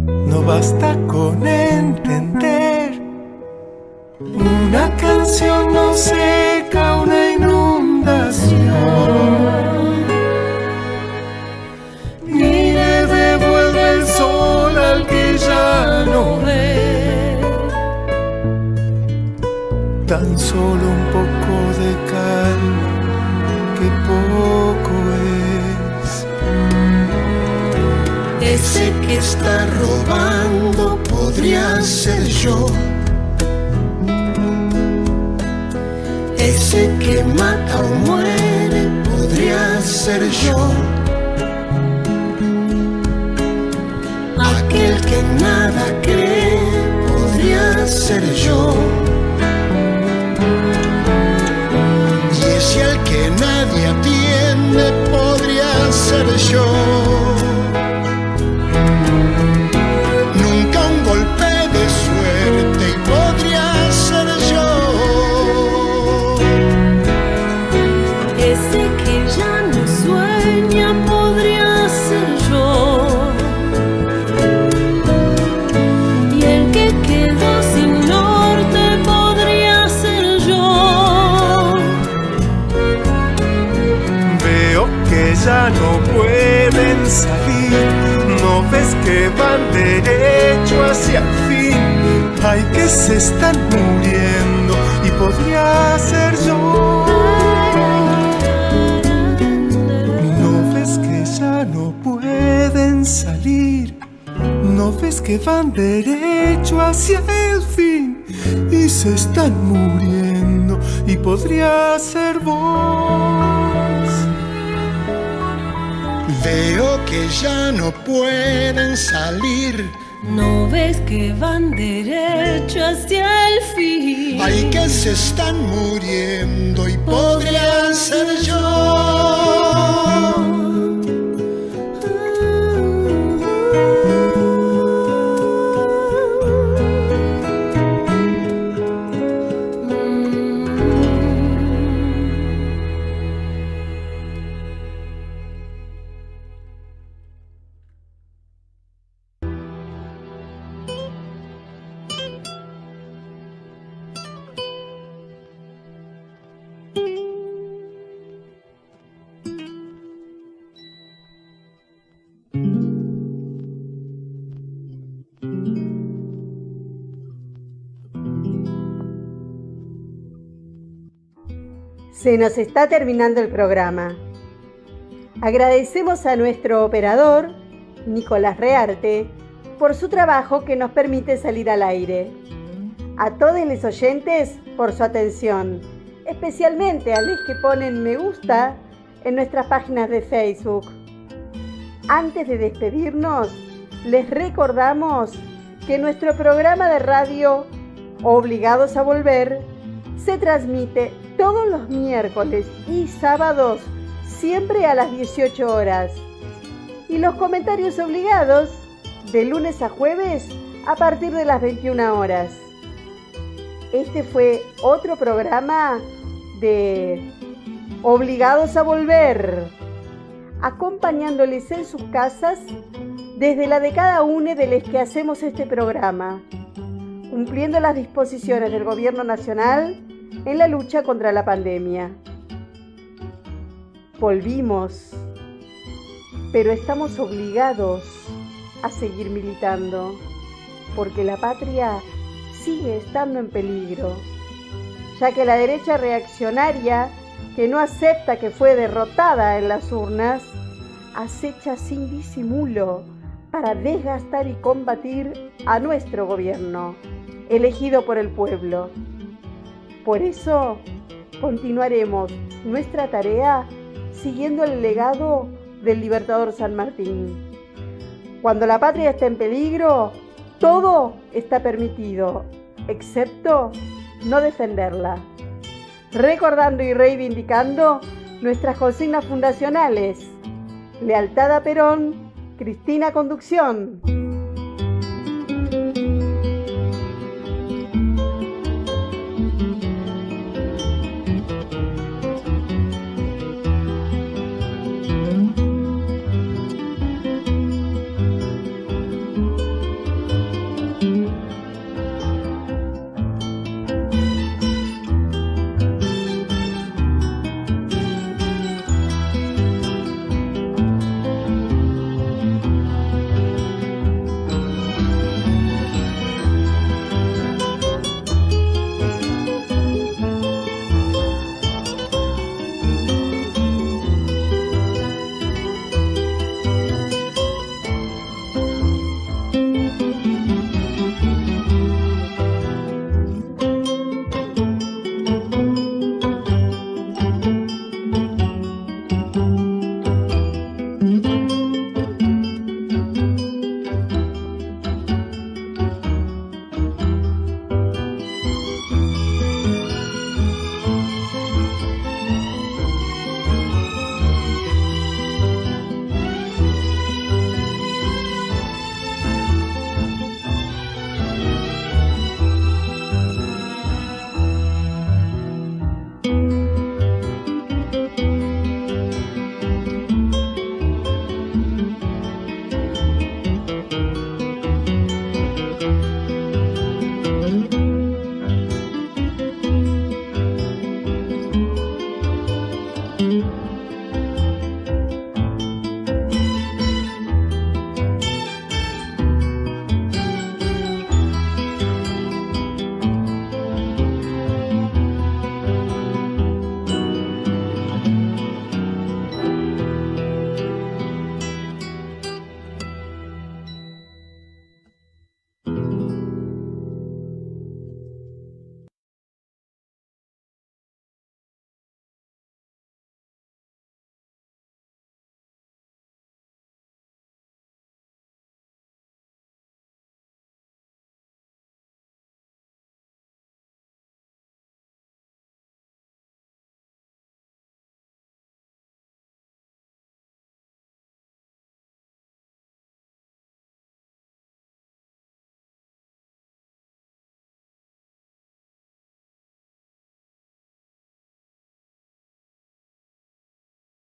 no basta con entender. Una canción no seca una inundación, ni le devuelve el sol al que ya no ve. Tan solo un poco de calma, que poco es. Ese que está robando podría ser yo. Ese que mata o muere podría ser yo. Aquel que nada cree podría ser yo. Y ese al que nadie atiende podría ser yo. Nunca un golpe de suerte y podría ser yo. Ese que ya no sueña podría ser yo. Y el que quedó sin norte podría ser yo. Veo que ya no pueden salir, no ves que van derecho hacia el fin, ay que se están muriendo y podría ser yo. No ves que ya no pueden salir, no ves que van derecho hacia el fin y se están muriendo y podría ser vos. Veo que ya no pueden salir, no ves que van derecho hacia el fin, ay que se están muriendo y podría ser yo. Se nos está terminando el programa. Agradecemos a nuestro operador, Nicolás Rearte, por su trabajo que nos permite salir al aire. A todos los oyentes por su atención, especialmente a los que ponen me gusta en nuestras páginas de Facebook. Antes de despedirnos, les recordamos que nuestro programa de radio Obligados a Volver se transmite todos los miércoles y sábados, siempre a las 18 horas. Y los comentarios obligados, de lunes a jueves, a partir de las 21 horas. Este fue otro programa de Obligados a Volver, acompañándoles en sus casas desde la de cada uno de los que hacemos este programa, cumpliendo las disposiciones del Gobierno Nacional en la lucha contra la pandemia. Volvimos, pero estamos obligados a seguir militando, porque la patria sigue estando en peligro, ya que la derecha reaccionaria, que no acepta que fue derrotada en las urnas, acecha sin disimulo para desgastar y combatir a nuestro gobierno, elegido por el pueblo. Por eso, continuaremos nuestra tarea siguiendo el legado del Libertador San Martín. Cuando la patria está en peligro, todo está permitido, excepto no defenderla. Recordando y reivindicando nuestras consignas fundacionales: Lealtad a Perón, Cristina Conducción.